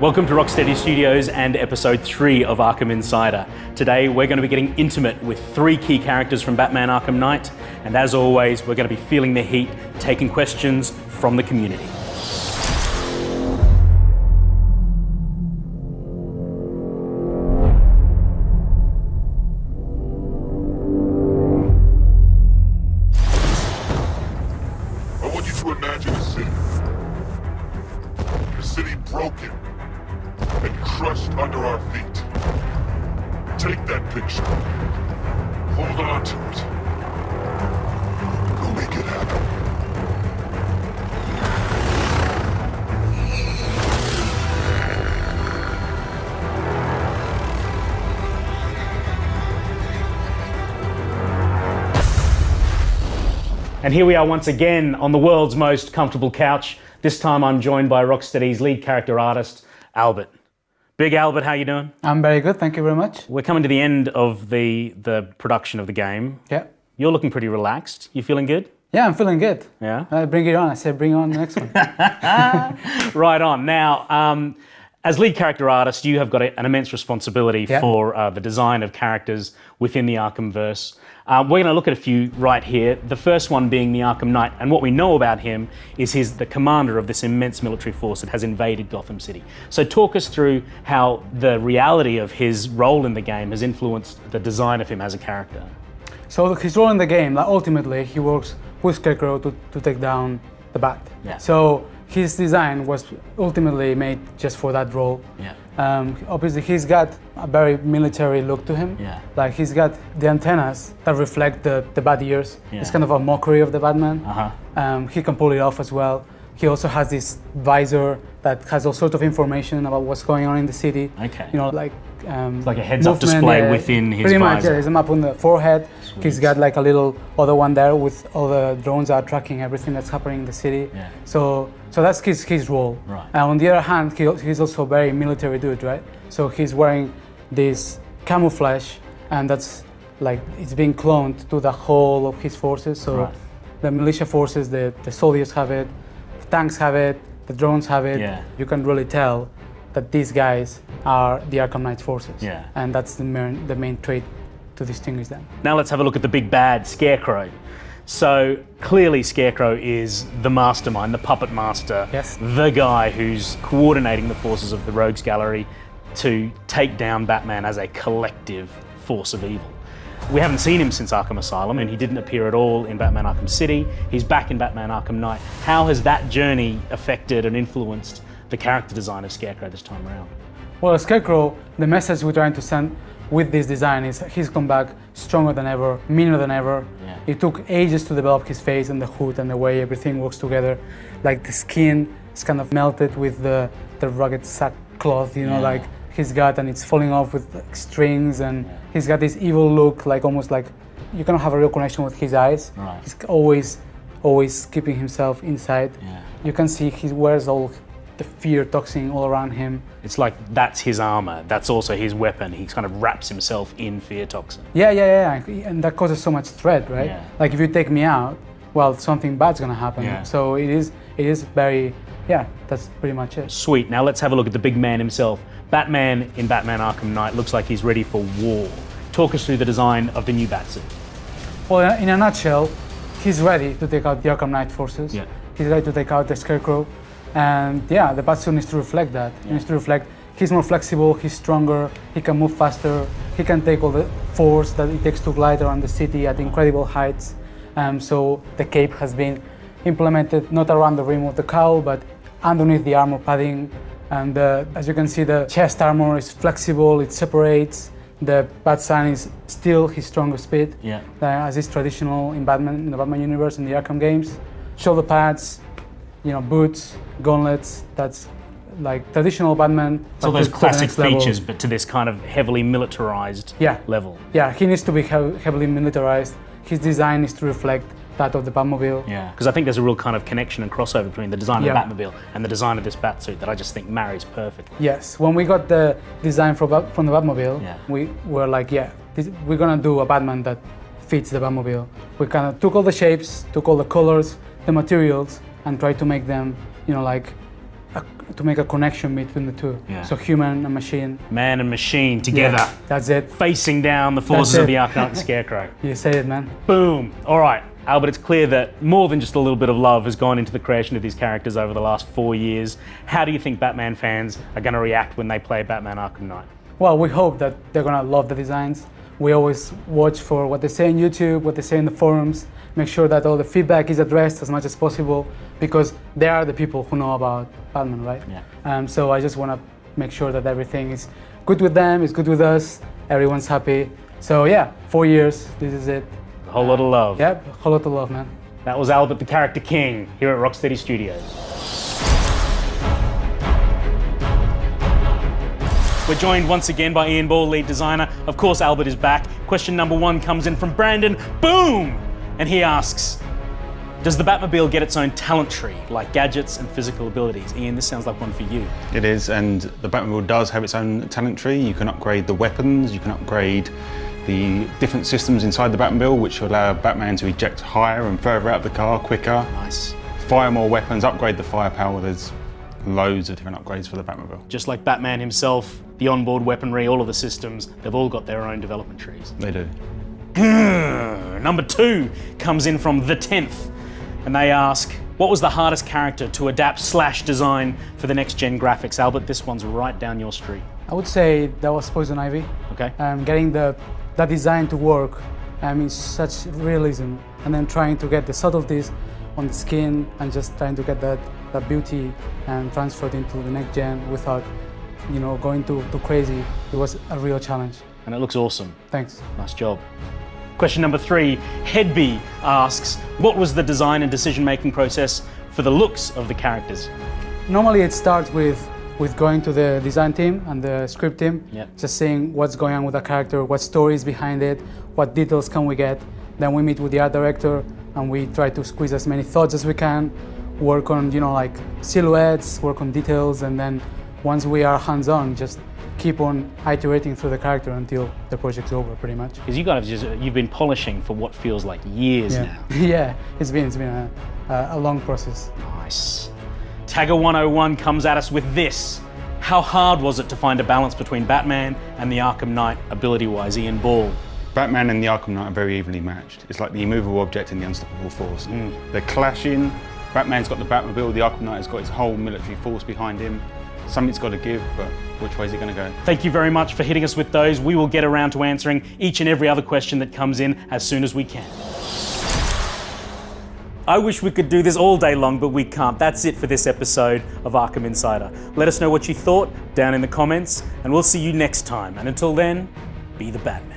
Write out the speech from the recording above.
Welcome to Rocksteady Studios and episode 3 of Arkham Insider. Today we're going to be getting intimate with 3 key characters from Batman Arkham Knight, and as always we're going to be feeling the heat, taking questions from the community. I want you to imagine a city. A city broken and crushed under our feet. Take that picture. Hold on to it. We'll make it happen. And here we are once again on the world's most comfortable couch. This time I'm joined by Rocksteady's lead character artist, Albert. Big Albert, how you doing? I'm very good, thank you very much. We're coming to the end of the production of the game. Yeah. You're looking pretty relaxed. You feeling good? Yeah, I'm feeling good. Yeah? Bring it on. I said bring on the next one. Right on. Now, as lead character artist, you have got an immense responsibility for the design of characters within the Arkhamverse. We're going to look at a few right here. The first one being the Arkham Knight, and what we know about him is he's the commander of this immense military force that has invaded Gotham City. So talk us through how the reality of his role in the game has influenced the design of him as a character. So his role in the game, like, ultimately, he works with Scarecrow to take down the Bat. Yeah. So his design was ultimately made just for that role. Yeah. Obviously, he's got a very military look to him. Yeah. Like he's got the antennas that reflect the bat ears. Yeah. It's kind of a mockery of the Batman. Uh-huh. He can pull it off as well. He also has this visor that has all sorts of information about what's going on in the city. Okay. You know, like It's like a heads-up display within his pretty much, visor. yeah. There's a map on the forehead. Sweet. He's got like a little other one there with all the drones that are tracking everything that's happening in the city. Yeah. So that's his role. Right. And on the other hand, he's also a very military dude, right? So he's wearing this camouflage, and that's like it's being cloned to the whole of his forces. So Right. the militia forces, the soldiers have it, the tanks have it, the drones have it. Yeah. You can really tell that these guys are the Arkham Knight forces. Yeah. And that's the main trait to distinguish them. Now let's have a look at the big bad, Scarecrow. So clearly Scarecrow is the mastermind, the puppet master, Yes. the guy who's coordinating the forces of the Rogues Gallery to take down Batman as a collective force of evil. We haven't seen him since Arkham Asylum, and he didn't appear at all in Batman Arkham City. He's back in Batman Arkham Knight. How has that journey affected and influenced the character design of Scarecrow this time around? Well, Scarecrow, the message we're trying to send with this design is he's come back stronger than ever, meaner than ever. Yeah. It took ages to develop his face and the hood and the way everything works together. Like the skin is kind of melted with the rugged sackcloth, you know, Yeah. like he's got, and it's falling off with like, strings, and he's got this evil look, like almost like you cannot have a real connection with his eyes. Right. He's always keeping himself inside. Yeah. You can see he wears all the fear toxin all around him. It's like that's his armor, that's also his weapon. He kind of wraps himself in fear toxin. Yeah, and that causes so much threat, right? Yeah. Like if you take me out, well, something bad's gonna happen. Yeah. So it is very, that's pretty much it. Sweet, now let's have a look at the big man himself. Batman in Batman Arkham Knight looks like he's ready for war. Talk us through the design of the new Batsuit. Well, in a nutshell, he's ready to take out the Arkham Knight forces. Yeah. He's ready to take out the Scarecrow. And yeah, the Batsuit needs to reflect that. It needs to reflect he's more flexible, he's stronger, he can move faster, he can take all the force that it takes to glide around the city at incredible heights. So the cape has been implemented not around the rim of the cowl, but underneath the armor padding. And as you can see, the chest armor is flexible, it separates. The bat sign is still his strongest bit, as is traditional in Batman, in the Batman universe, in the Arkham games. Shoulder pads, boots, gauntlets, that's like traditional Batman. So those to the classic next level. features, but to this kind of heavily militarized level. Yeah, he needs to be heavily militarized. His design is to reflect that of the Batmobile. Yeah, because I think there's a real kind of connection and crossover between the design of the Batmobile and the design of this Batsuit that I just think marries perfectly. Yes, when we got the design from the Batmobile, we were like, we're gonna do a Batman that fits the Batmobile. We kind of took all the shapes, took all the colors, the materials, and tried to make them, to make a connection between the two. Yeah. So human and machine. Man and machine together, Yeah, that's it. facing down the forces That's of it. the Arkham Knight and Scarecrow. You say it, man. Boom. All right, Albert, it's clear that more than just a little bit of love has gone into the creation of these characters over the last 4 years. How do you think Batman fans are going to react when they play Batman Arkham Knight? Well, we hope that they're gonna love the designs. We always watch for what they say on YouTube, what they say in the forums, make sure that all the feedback is addressed as much as possible, because they are the people who know about Batman, right? Yeah. So I just wanna make sure that everything is good with them, it's good with us, everyone's happy. So yeah, 4 years, this is it. A whole lot of love. Yep, a whole lot of love, man. That was Albert, the character king, here at Rocksteady Studios. We're joined once again by Ian Ball, lead designer. Of course, Albert is back. Question number 1 comes in from Brandon. Boom! And he asks, does the Batmobile get its own talent tree, like gadgets and physical abilities? Ian, this sounds like one for you. It is, and the Batmobile does have its own talent tree. You can upgrade the weapons, you can upgrade the different systems inside the Batmobile, which will allow Batman to eject higher and further out of the car quicker. Nice. Fire more weapons, upgrade the firepower. There's loads of different upgrades for the Batmobile. Just like Batman himself, the onboard weaponry, all of the systems, they've all got their own development trees. They do. Number 2 comes in from The 10th, and they ask, what was the hardest character to adapt/design for the next gen graphics? Albert, this one's right down your street. I would say that was Poison Ivy. Okay. Getting that design to work in such realism, and then trying to get the subtleties on the skin and just trying to get that beauty and transferred into the next gen without, going too crazy. It was a real challenge. And it looks awesome. Thanks. Nice job. Question number 3, Headby asks, what was the design and decision-making process for the looks of the characters? Normally it starts with going to the design team and the script team, Yep. just seeing what's going on with the character, what story is behind it, what details can we get. Then we meet with the art director and we try to squeeze as many thoughts as we can, work on, like silhouettes, work on details, and then once we are hands-on, just keep on iterating through the character until the project's over, pretty much. Because you guys you've been polishing for what feels like years now. Yeah, it's been a long process. Nice. Tagger 101 comes at us with this. How hard was it to find a balance between Batman and the Arkham Knight ability-wise? Ian Ball. Batman and the Arkham Knight are very evenly matched. It's like the immovable object and the unstoppable force. They're clashing. Batman's got the Batmobile, the Arkham Knight has got his whole military force behind him. Something's got to give, but which way is it going to go? Thank you very much for hitting us with those. We will get around to answering each and every other question that comes in as soon as we can. I wish we could do this all day long, but we can't. That's it for this episode of Arkham Insider. Let us know what you thought down in the comments, and we'll see you next time. And until then, be the Batman.